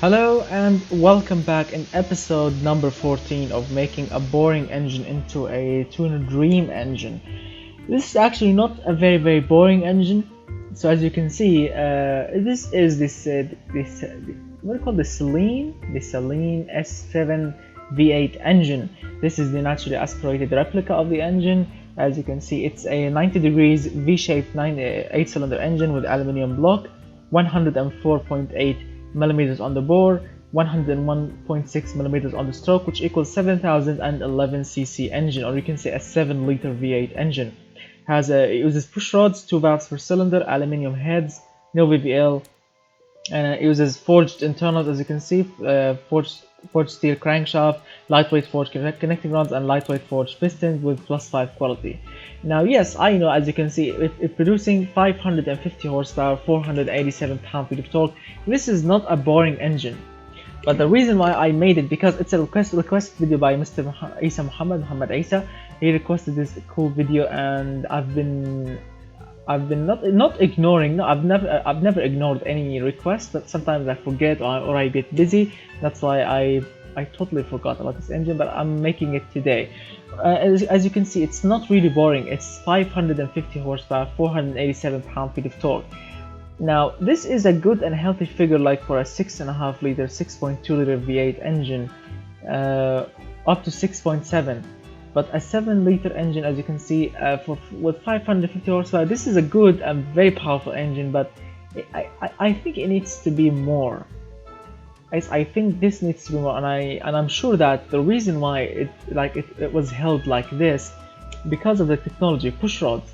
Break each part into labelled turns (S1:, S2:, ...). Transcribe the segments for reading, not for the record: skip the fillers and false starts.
S1: Hello and welcome back in episode number 14 of making a boring engine into a tuner dream engine. This is actually not a very boring engine. So as you can see, this is what do you call the Saleen S7 V8 engine. This is the naturally aspirated replica of the engine. As you can see, it's a 90 degrees V-shaped 8-cylinder engine with aluminium block, 104.8 millimeters on the bore, 101.6 millimeters on the stroke, which equals 7011 cc engine, or you can say a 7-liter V8 engine. It uses push rods, 2 valves per cylinder, aluminium heads, no VVL, and it uses forged internals, as you can see, forged steel crankshaft, lightweight forged connecting rods, and lightweight forged pistons with +5 quality. Now, yes, I know, as you can see, it producing 550 horsepower, 487 pound-feet of torque. This is not a boring engine. But the reason why I made it, because it's a request video by Mr. Muhammad Isa. He requested this cool video, and I've been not ignoring. No, I've never ignored any request, but sometimes I forget or I get busy. That's why I totally forgot about this engine, but I'm making it today. As you can see, it's not really boring. It's 550 horsepower, 487 pound-feet of torque. Now, this is a good and healthy figure, like for a 6.5 liter, 6.2 liter V8 engine, up to 6.7. But a 7-liter engine, as you can see, with 550 horsepower, this is a good and very powerful engine. But I think it needs to be more. I think this needs to be more, and I'm sure that the reason why it was held like this, because of the technology, push rods.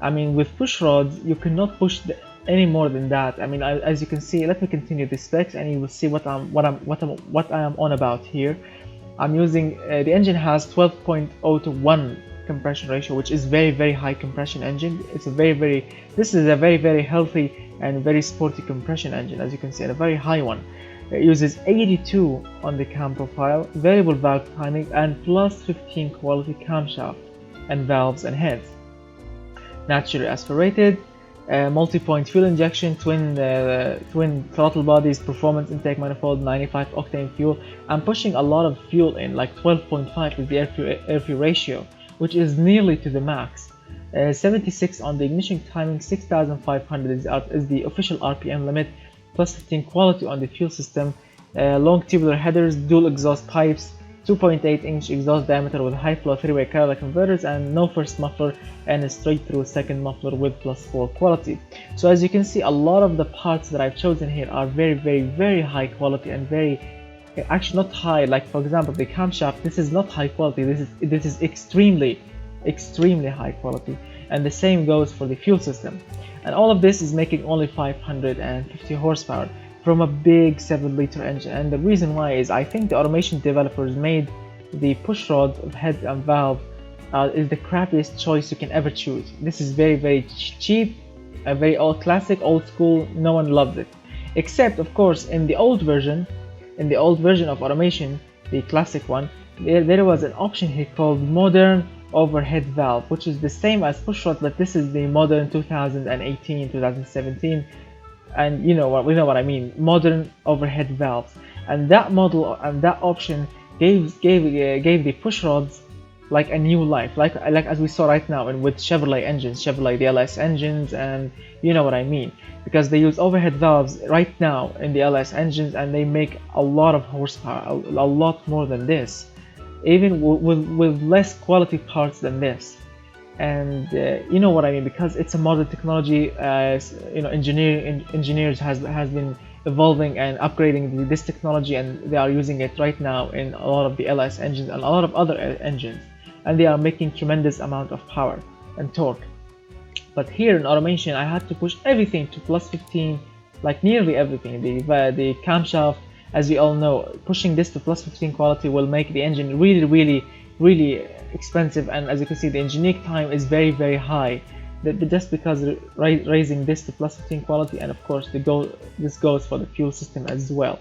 S1: I mean, with push rods, you cannot push any more than that. I mean, as you can see, let me continue the specs, and you will see what I am on about here. I'm using the engine has 12.0 to 1 compression ratio, which is very high compression engine. This is a very healthy and very sporty compression engine, as you can see, and a very high one. It uses 82 on the cam profile, variable valve timing, and +15 quality camshaft and valves and heads. Naturally aspirated, multi-point fuel injection, twin throttle bodies, performance intake manifold, 95 octane fuel. I'm pushing a lot of fuel in, like 12.5 is the air-fuel ratio, which is nearly to the max. 76 on the ignition timing, 6500 is the official RPM limit, +15 quality on the fuel system. Long tubular headers, dual exhaust pipes, 2.8-inch exhaust diameter with high flow 3-way catalytic converters, and no first muffler, and a straight through second muffler with +4 quality. So as you can see, a lot of the parts that I've chosen here are very high quality, and actually not high. Like for example, the camshaft, this is not high quality. This is extremely high quality, and the same goes for the fuel system. And all of this is making only 550 horsepower from a big 7-liter engine. And the reason why is, I think the automation developers made the push rod of head and valve is the crappiest choice you can ever choose. This is very cheap, a very classic, old school. No one loves it, except of course in the old version of automation, the classic one. There was an option here called modern overhead valve, which is the same as push rod, but this is the modern 2018 2017, and we know what I mean, modern overhead valves. And that model and that option gave the push rods like a new life, like as we saw right now, and with Chevrolet DLS engines, and you know what I mean, because they use overhead valves right now in the LS engines, and they make a lot of horsepower, a lot more than this, even with less quality parts than this. And you know what I mean, because it's a modern technology. Engineers has been evolving and upgrading this technology, and they are using it right now in a lot of the LS engines and a lot of other engines, and they are making tremendous amount of power and torque. But here in automation, I had to push everything to +15, like nearly everything. The camshaft, as we all know, pushing this to +15 quality will make the engine really expensive. And as you can see, the engineering time is very high, just because raising this to +15 quality. And of course this goes for the fuel system as well.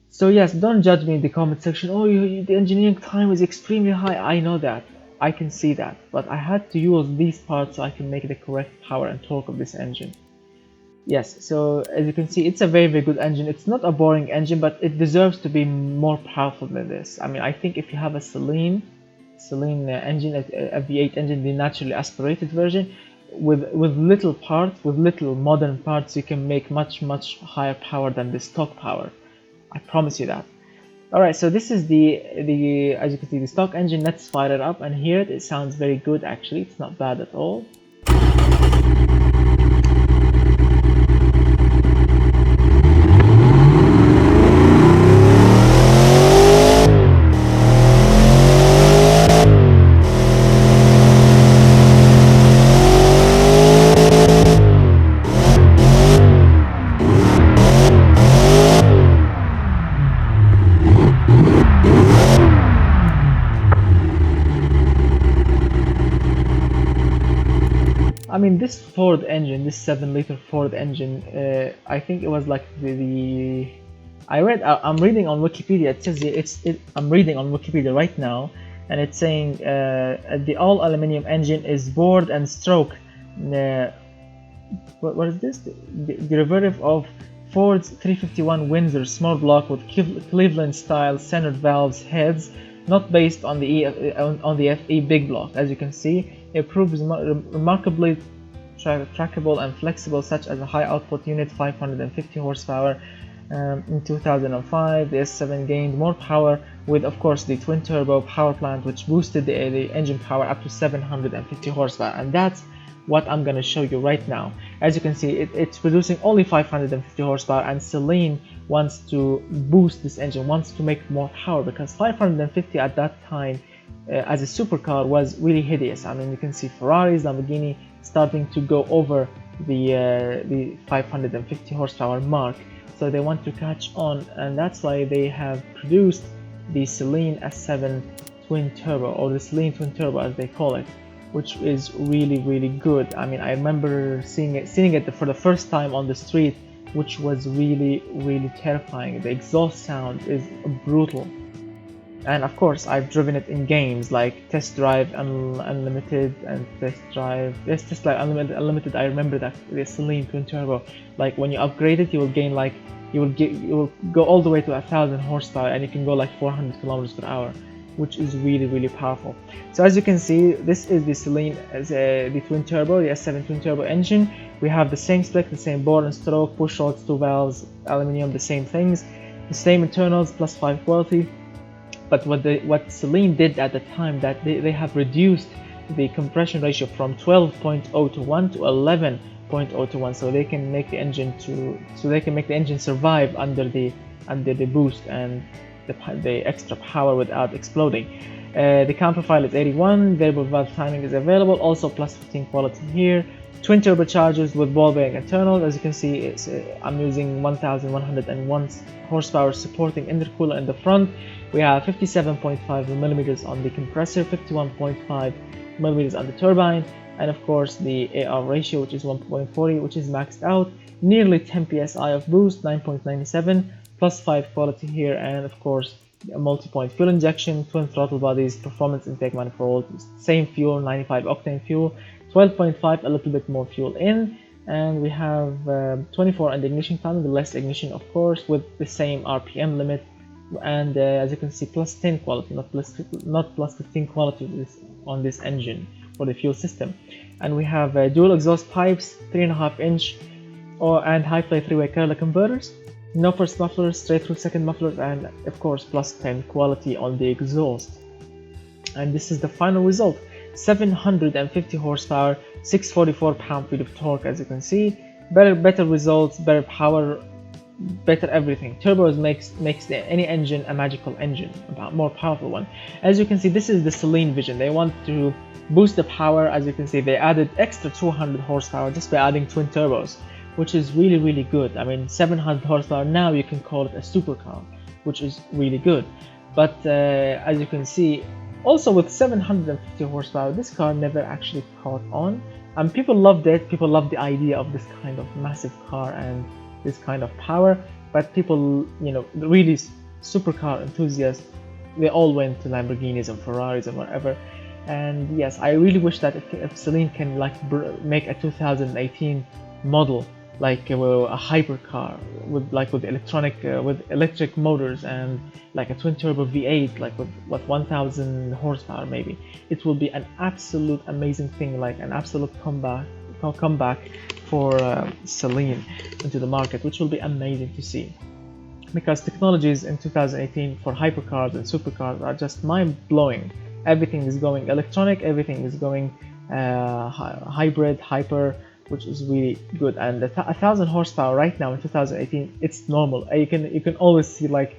S1: So yes, don't judge me in the comment section. Oh, the engineering time is extremely high. I know that, I can see that, but I had to use these parts so I can make the correct power and torque of this engine. Yes, so as you can see, it's a very good engine. It's not a boring engine, but it deserves to be more powerful than this. I mean, I think if you have a Saleen engine, a V8 engine, the naturally aspirated version, with little parts, with little modern parts, you can make much higher power than the stock power. I promise you that. All right, so this is the as you can see, the stock engine. Let's fire it up and hear it. It sounds very good actually. It's not bad at all. I mean, this Ford engine, this 7-liter Ford engine, I think it was like I'm reading on Wikipedia. It says I'm reading on Wikipedia right now, and it's saying the all-aluminium engine is bored and stroke. What is this? The derivative of Ford's 351 Windsor small block with Cleveland-style centered valves heads, not based on the FE big block. As you can see, it proves remarkably trackable and flexible, such as a high output unit 550 horsepower. In 2005, the S7 gained more power with, of course, the twin turbo power plant, which boosted the engine power up to 750 horsepower, and that's what I'm going to show you right now. As you can see, it's producing only 550 horsepower, and Saleen wants to boost this engine, wants to make more power, because 550 at that time as a supercar was really hideous. I mean, you can see Ferraris, Lamborghini starting to go over the 550 horsepower mark, so they want to catch on, and that's why they have produced the Saleen S7 twin turbo, or the Saleen twin turbo as they call it, which is really good. I mean, I remember seeing it for the first time on the street, which was really terrifying. The exhaust sound is brutal. And of course, I've driven it in games like Test Drive Unlimited and Test Drive Unlimited. I remember that the Saleen twin turbo, like when you upgrade it, you will gain like you will go all the way to 1,000 horsepower, and you can go like 400 kilometers per hour, which is really powerful. So as you can see, this is the Saleen as the twin turbo, the S7 twin turbo engine. We have the same spec, the same bore and stroke, push rods, 2 valves, aluminium, the same things, the same internals, +5 quality. But what Saleen did at the time, that they have reduced the compression ratio from 12.0 to 1 to 11.0 to 1, so they can make the engine survive under the boost and the extra power without exploding. The cam profile is 81, variable valve timing is available, also +15 quality here. Twin turbochargers with ball bearing internals. As you can see, I'm using 1101 horsepower supporting intercooler in the front. We have 57.5 millimeters on the compressor, 51.5 millimeters on the turbine, and of course the AR ratio, which is 1.40, which is maxed out. Nearly 10 psi of boost, 9.97, +5 quality here, and of course a multi-point fuel injection, twin throttle bodies, performance intake manifold, same fuel, 95 octane fuel, 12.5, a little bit more fuel in, and we have 24 on the ignition time, the less ignition of course, with the same RPM limit, and as you can see, +10 quality, not +15 quality on this engine for the fuel system. And we have dual exhaust pipes, 3.5-inch and high play 3-way catalytic converters, no first mufflers, straight through second mufflers, and of course +10 quality on the exhaust. And this is the final result: 750 horsepower, 644 pound-feet of torque. As you can see, better results, better power, better everything. Turbos makes any engine a magical engine, a more powerful one. As you can see, this is the Saleen vision. They want to boost the power. As you can see, they added extra 200 horsepower just by adding twin turbos, which is really good. I mean, 700 horsepower, now you can call it a supercar, which is really good. But as you can see, also with 750 horsepower, this car never actually caught on. People loved it. People loved the idea of this kind of massive car and this kind of power. But people, really supercar enthusiasts, they all went to Lamborghinis and Ferraris and whatever. And yes, I really wish that if Saleen can make a 2018 model a hypercar with electronic with electric motors and like a twin turbo V8 like with 1000 horsepower maybe. It will be an absolute amazing thing, like an absolute comeback for Saleen into the market, which will be amazing to see, because technologies in 2018 for hypercars and supercars are just mind-blowing. Everything is going electronic, everything is going hybrid, hyper, which is really good. And 1000 horsepower right now in 2018, it's normal. You can always see like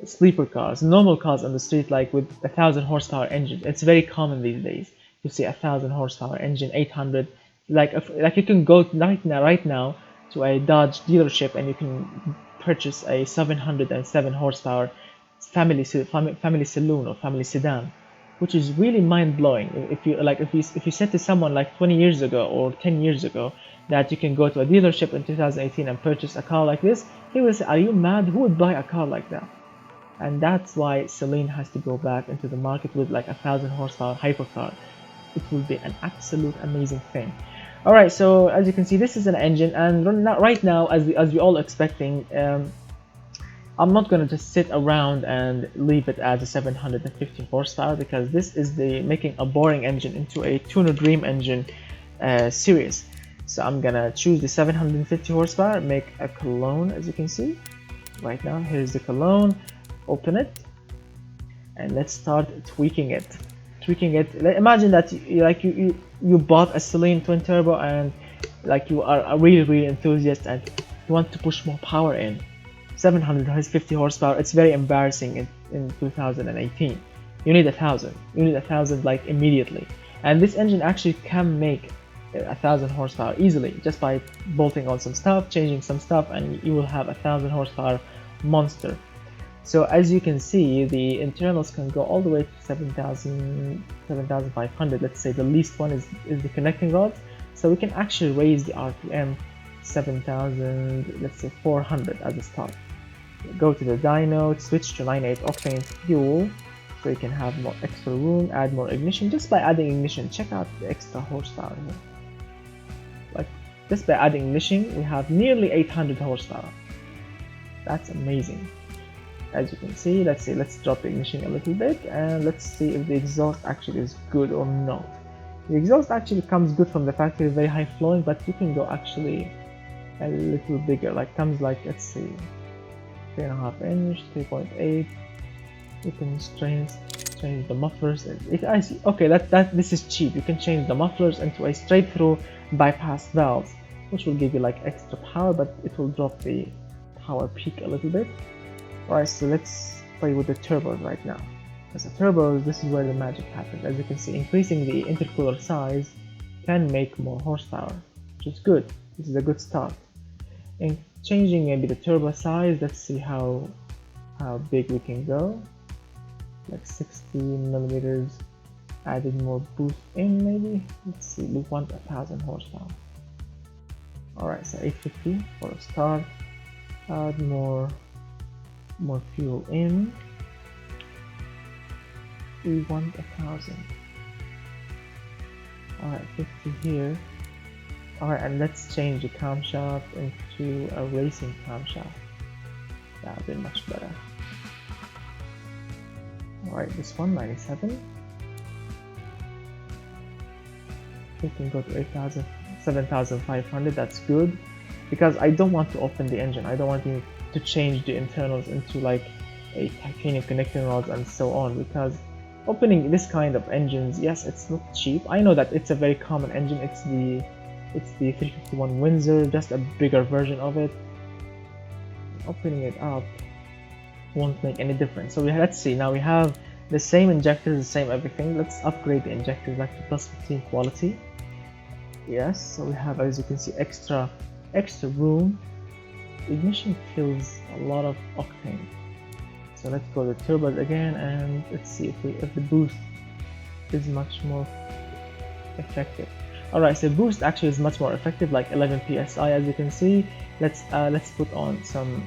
S1: sleeper cars, normal cars on the street, like with 1000 horsepower engine. It's very common these days to see 1000 horsepower engine, 800. Like you can go right now to a Dodge dealership and you can purchase a 707 horsepower family saloon or family sedan, which is really mind-blowing. If you said to someone like 20 years ago or 10 years ago that you can go to a dealership in 2018 and purchase a car like this, he will say, "Are you mad? Who would buy a car like that?" And that's why Saleen has to go back into the market with like 1000 horsepower hypercar. It will be an absolute amazing thing. Alright, so as you can see, this is an engine, and right now, as we all expecting, I'm not gonna just sit around and leave it as a 750 horsepower, because this is the making a boring engine into a tuner dream engine series. So I'm gonna choose the 750 horsepower, make a clone. As you can see right now, here's the clone. Open it, and let's start tweaking it. Imagine that you bought a Saleen twin turbo and like you are a really enthusiast and you want to push more power in. 750 horsepower, it's very embarrassing in 2018. You need 1000. You need 1000 like immediately. And this engine actually can make 1000 horsepower easily just by bolting on some stuff, changing some stuff, and you will have 1000 horsepower monster. So as you can see, the internals can go all the way to 7500. Let's say the least one is the connecting rods. So we can actually raise the RPM 7000, let's say 400 as a start. Go to the dyno, switch to 98 octane fuel, so you can have more extra room, add more ignition. Just by adding ignition, check out the extra horsepower here. Like just by adding ignition, we have nearly 800 horsepower. That's amazing. As you can see, let's drop the ignition a little bit and let's see if the exhaust actually is good or not. The exhaust actually comes good from the factory, very high flowing, but you can go actually a little bigger, like comes like, let's see, 3.5 inch, 3.8. You can change the mufflers. Okay, this is cheap. You can change the mufflers into a straight through bypass valves, which will give you like extra power, but it will drop the power peak a little bit. Alright, so let's play with the turbos right now. As a turbos, this is where the magic happens. As you can see, increasing the intercooler size can make more horsepower, which is good. This is a good start. And changing maybe the turbo size, let's see how big we can go. Like 60 millimeters, adding more boost in maybe. Let's see, we want 1000 horsepower. Alright, so 850 for a start. Add more fuel in. We want 1000. Alright, 50 here. Alright, and let's change the camshaft into a racing camshaft. That would be much better. Alright, this one, 97. We can go to 8000, 7500, that's good. Because I don't want to open the engine, I don't want to change the internals into like a titanium connecting rods and so on, because opening this kind of engines, yes, it's not cheap. I know that it's a very common engine, it's the 351 Windsor, just a bigger version of it. Opening it up won't make any difference. So let's see, now we have the same injectors, the same everything. Let's upgrade the injectors back to plus 15 quality. Yes, so we have, as you can see, extra room. Ignition kills a lot of octane. So let's go to turbos again and let's see if the boost is much more effective. Alright, so boost actually is much more effective, like 11 psi as you can see. Let's put on some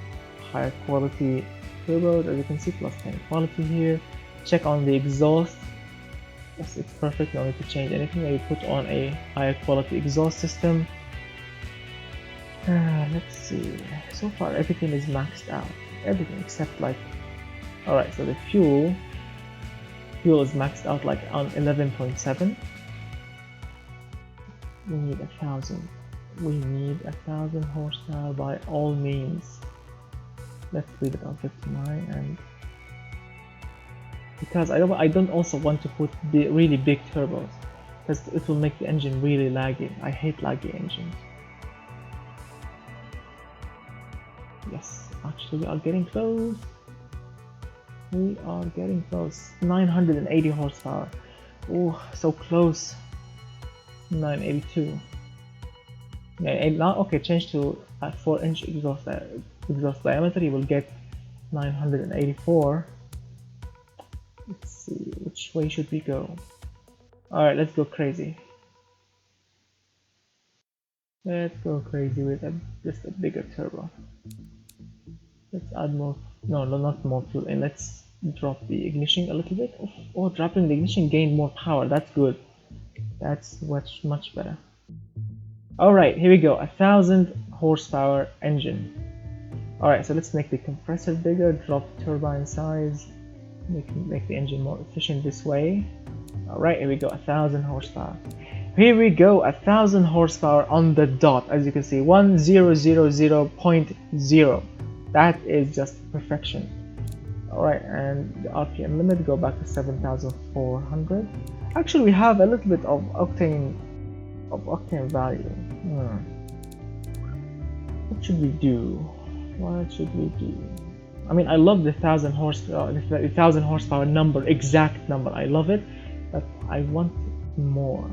S1: higher quality turbos, as you can see, plus 10 quality here. Check on the exhaust. Yes, it's perfect, no need to change anything. Maybe put on a higher quality exhaust system. Let's see. So far everything is maxed out. Everything except like, alright, so the fuel is maxed out like on 11.7. We need 1,000. We need 1,000 horsepower by all means. Let's leave it on 59, and because I don't also want to put the really big turbos, because it will make the engine really laggy. I hate laggy engines. Yes, actually we are getting close. We are getting close. 980 horsepower. Oh, so close. 982. Yeah, now okay, change to 4-inch exhaust diameter. You will get 984. Let's see, which way should we go? Alright, let's go crazy. Let's go crazy with just a bigger turbo. Let's add more, no, not more fuel, and let's drop the ignition a little bit. Oh, dropping the ignition gained more power. That's good. That's much better. Alright, here we go. 1,000 horsepower engine. Alright, so let's make the compressor bigger, drop turbine size, make the engine more efficient this way. Alright, here we go. 1,000 horsepower. Here we go. 1,000 horsepower on the dot. As you can see, 1000.0. That is just perfection. Alright, and the RPM limit, go back to 7,400. Actually, we have a little bit of octane value. What should we do? What should we do? I mean, I love the 1,000 horsepower, the 1,000 horsepower number, exact number. I love it, but I want more.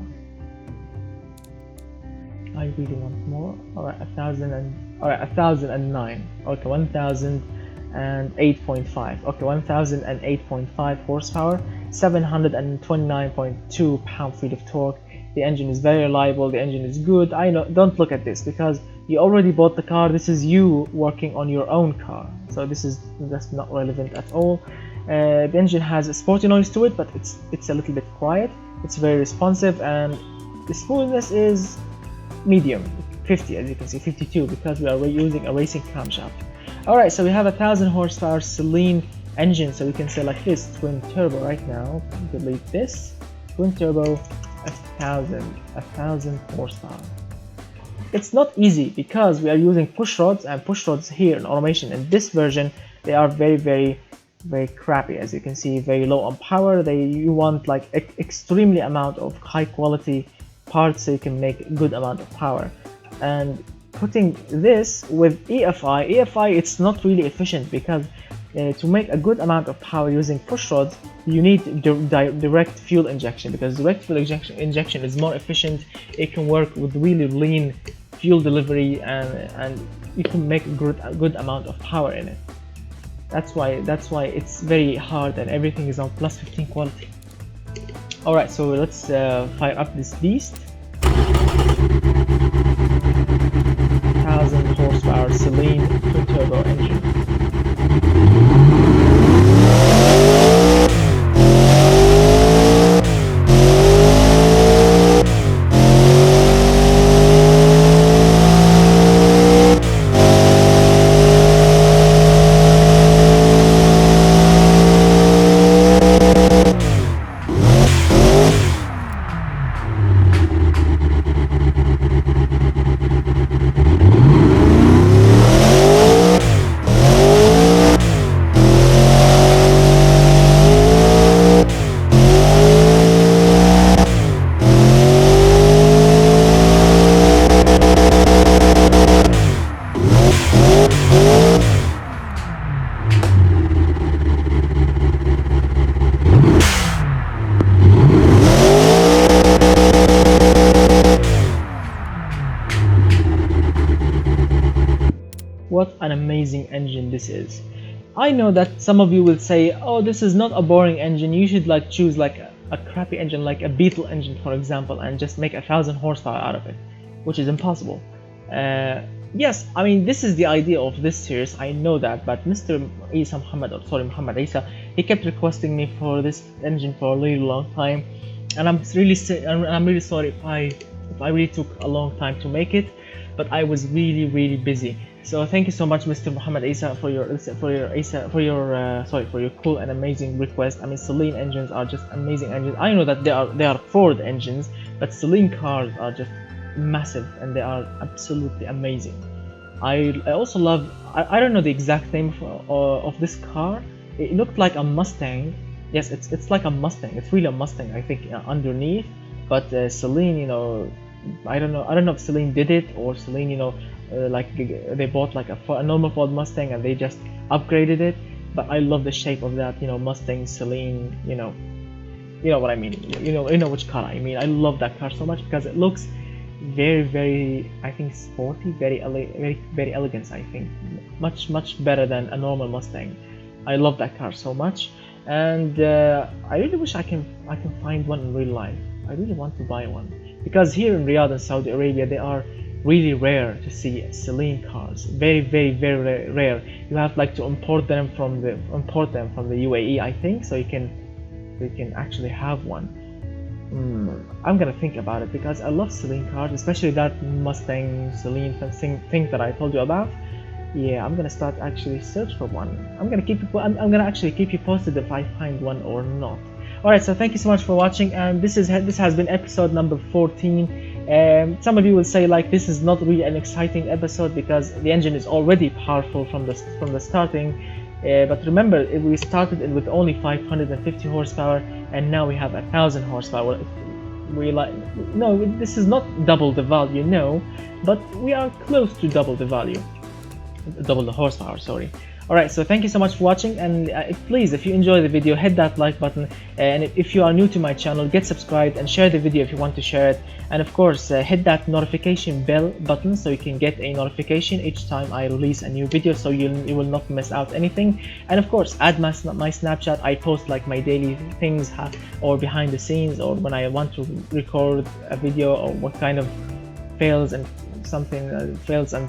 S1: I really want more. Alright, 1,009. Okay, 1,008.5. Okay, 1,008.5 horsepower, 729.2 pound-feet of torque. The engine is very reliable. The engine is good. I know. Don't look at this because you already bought the car. This is you working on your own car, so that's not relevant at all. The engine has a sporty noise to it, but it's a little bit quiet. It's very responsive, and the smoothness is medium, 50, as you can see, 52, because we are using a racing camshaft. Alright, so we have 1,000 horsepower Saleen engine, so we can say like this, twin turbo right now. Delete this, twin turbo, 1,000 horsepower. It's not easy because we are using push rods, and push rods here in automation in this version, they are very crappy. As you can see, very low on power. You want like extremely amount of high quality parts so you can make a good amount of power. And putting this with EFI, it's not really efficient because to make a good amount of power using push rods, you need direct fuel injection, because direct fuel injection is more efficient. It can work with really lean fuel delivery, and you can make a good amount of power in it. That's why it's very hard, and everything is on plus 15 quality. Alright, so let's fire up this beast. 1,000 horsepower Saleen twin turbo engine. What an amazing engine this is. I know that some of you will say, oh, this is not a boring engine, you should like choose like a crappy engine like a Beetle engine, for example, and just make 1,000 horsepower out of it, which is impossible. Yes, I mean, this is the idea of this series, I know that, but Mr. Muhammad Isa, he kept requesting me for this engine for a really long time, and I'm really sorry if I really took a long time to make it. but I was really busy. So thank you so much, Mr. Muhammad Isa, for your cool and amazing request. I mean, Saleen engines are just amazing engines. I know that they are Ford engines, but Saleen cars are just massive and they are absolutely amazing. I also love, I don't know the exact name of this car. It looked like a Mustang. Yes, it's like a Mustang. It's really a Mustang, I think, underneath. But Saleen, I don't know if Saleen did it, or Saleen, like they bought like a normal Ford Mustang and they just upgraded it. But I love the shape of that, Mustang Saleen. You know what I mean. You know which car I mean. I love that car so much because it looks very, I think, sporty, very elegant. I think much better than a normal Mustang. I love that car so much, and I really wish I can find one in real life. I really want to buy one because here in Riyadh in Saudi Arabia they are really rare to see Saleen cars. Very rare. You have like to import them from the UAE, I think, so you can actually have one. I'm gonna think about it because I love Saleen cars, especially that Mustang Saleen thing that I told you about. Yeah, I'm gonna start actually search for one. I'm gonna actually keep you posted if I find one or not. Alright, so thank you so much for watching, and this has been episode number 14. Some of you will say like this is not really an exciting episode because the engine is already powerful from the starting. But remember, we started it with only 550 horsepower, and now we have 1,000 horsepower. No, this is not double the value, no, but we are close to double the value, double the horsepower. Sorry. Alright, so thank you so much for watching, and please, if you enjoy the video, hit that like button, and if you are new to my channel, get subscribed and share the video if you want to share it, and of course hit that notification bell button so you can get a notification each time I release a new video, so you will not miss out anything. And of course add my Snapchat. I post like my daily things or behind the scenes, or when I want to record a video, or what kind of fails and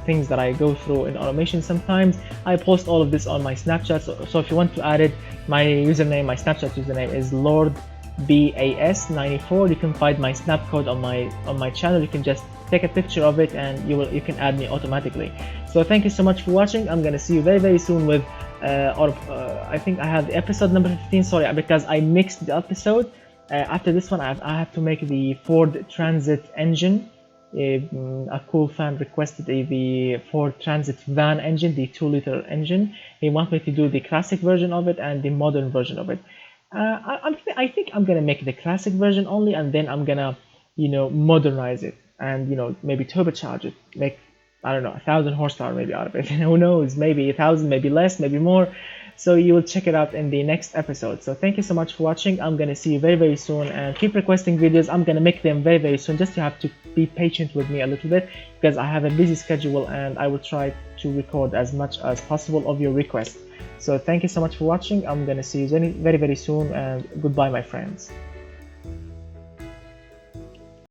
S1: things that I go through in automation. Sometimes I post all of this on my Snapchat, so if you want to add it, my Snapchat username is LordBAS94. You can find my snap code on my channel. You can just take a picture of it and you can add me automatically. So thank you so much for watching. I'm gonna see you very soon with I think I have the episode number 15. Sorry, because I mixed the episode. After this one I have to make the Ford Transit engine. A cool fan requested the Ford Transit van engine, the 2-liter engine. He wants me to do the classic version of it and the modern version of it. I think I'm gonna make the classic version only, and then I'm gonna modernize it and maybe turbocharge it, make, I don't know, 1,000 horsepower maybe out of it. Who knows, maybe 1,000, maybe less, maybe more. So you will check it out in the next episode. So thank you so much for watching. I'm gonna see you very soon, and keep requesting videos. I'm gonna make them very soon. Just you have to be patient with me a little bit because I have a busy schedule, and I will try to record as much as possible of your requests. So thank you so much for watching. I'm gonna see you very soon, and goodbye, my friends.